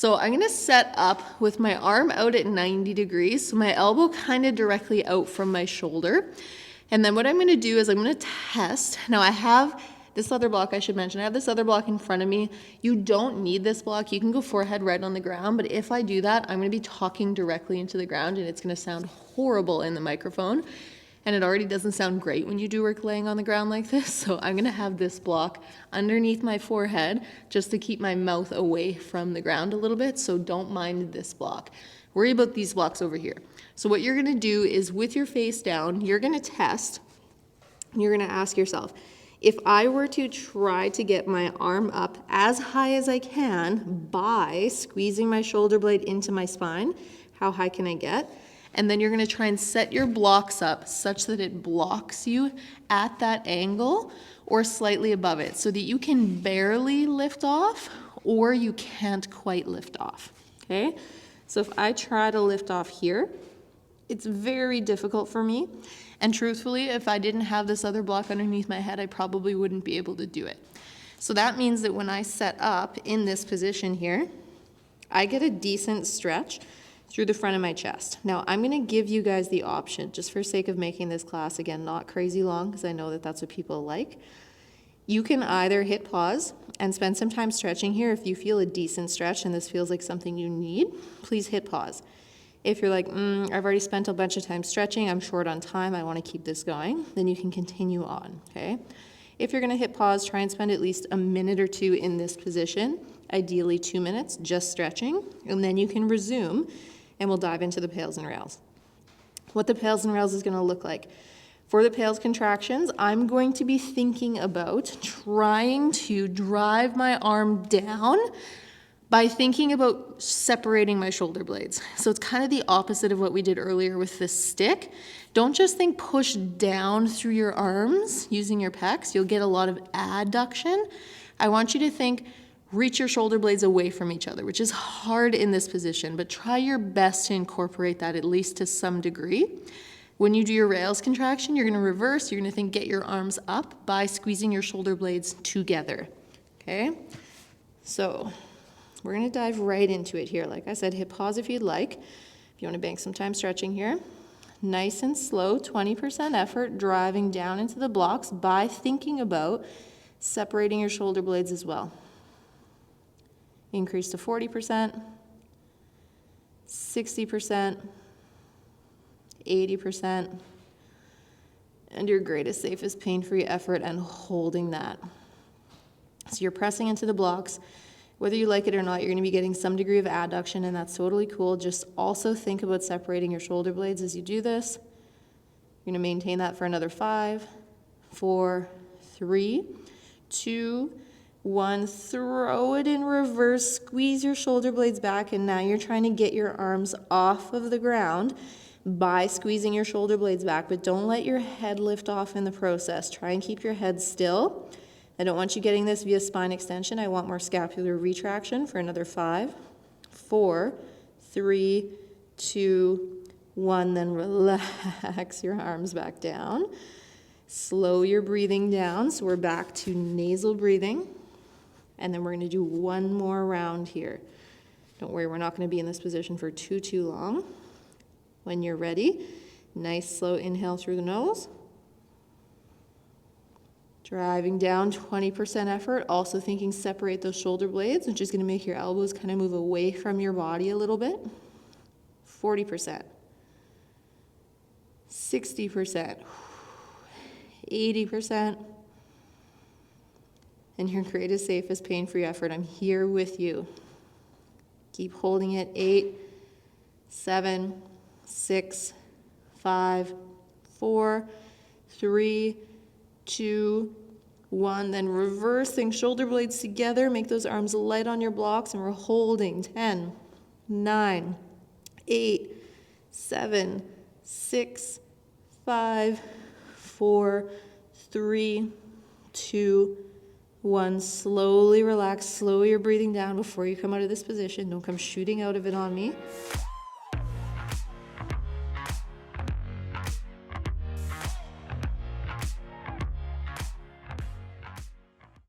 So I'm gonna set up with my arm out at 90 degrees, so my elbow kind of directly out from my shoulder. And then what I'm gonna do is I'm gonna test. Now I have this other block, I should mention, I have this other block in front of me. You don't need this block, you can go forehead right on the ground, but if I do that, I'm gonna be talking directly into the ground and it's gonna sound horrible in the microphone. And it already doesn't sound great when you do work laying on the ground like this. So I'm gonna have this block underneath my forehead just to keep my mouth away from the ground a little bit. So don't mind this block. Worry about these blocks over here. So what you're gonna do is with your face down, you're gonna test, you're gonna ask yourself, if I were to try to get my arm up as high as I can by squeezing my shoulder blade into my spine, how high can I get? And then you're gonna try and set your blocks up such that it blocks you at that angle or slightly above it so that you can barely lift off or you can't quite lift off, okay? So if I try to lift off here, it's very difficult for me. And truthfully, if I didn't have this other block underneath my head, I probably wouldn't be able to do it. So that means that when I set up in this position here, I get a decent stretch through the front of my chest. Now, I'm gonna give you guys the option, just for sake of making this class, again, not crazy long, because I know that that's what people like. You can either hit pause and spend some time stretching here. If you feel a decent stretch and this feels like something you need, please hit pause. If you're like, I've already spent a bunch of time stretching, I'm short on time, I wanna keep this going, then you can continue on, okay? If you're gonna hit pause, try and spend at least a minute or two in this position, ideally 2 minutes, just stretching, and then you can resume and we'll dive into the pails and rails. What the pails and rails is gonna look like. For the pails contractions, I'm going to be thinking about trying to drive my arm down by thinking about separating my shoulder blades. So it's kind of the opposite of what we did earlier with this stick. Don't just think push down through your arms using your pecs. You'll get a lot of adduction. I want you to think reach your shoulder blades away from each other, which is hard in this position, but try your best to incorporate that at least to some degree. When you do your rails contraction, you're gonna reverse, you're gonna think get your arms up by squeezing your shoulder blades together, okay? So we're gonna dive right into it here. Like I said, hit pause if you'd like. If you wanna bank some time stretching here. Nice and slow, 20% effort, driving down into the blocks by thinking about separating your shoulder blades as well. Increase to 40%, 60%, 80%, and your greatest, safest, pain-free effort and holding that. So you're pressing into the blocks. Whether you like it or not, you're gonna be getting some degree of adduction and that's totally cool. Just also think about separating your shoulder blades as you do this. You're gonna maintain that for another 5, 4, 3, 2, 1, throw it in reverse, squeeze your shoulder blades back, and now you're trying to get your arms off of the ground by squeezing your shoulder blades back, but don't let your head lift off in the process. Try and keep your head still. I don't want you getting this via spine extension. I want more scapular retraction for another 5, 4, 3, 2, 1, then relax your arms back down. Slow your breathing down, so we're back to nasal breathing. And then we're gonna do one more round here. Don't worry, we're not gonna be in this position for too long. When you're ready, nice slow inhale through the nose. Driving down, 20% effort, also thinking separate those shoulder blades, which is gonna make your elbows kind of move away from your body a little bit. 40%, 60%, 80%. And your greatest, safest, pain-free effort. I'm here with you. Keep holding it. 8, 7, 6, 5, 4, 3, 2, 1. Then reversing shoulder blades together. Make those arms light on your blocks, and we're holding. 10, 9, 8, 7, 6, 5, 4, 3, 2, 1. Slowly relax, slow your breathing down before you come out of this position. Don't come shooting out of it on me.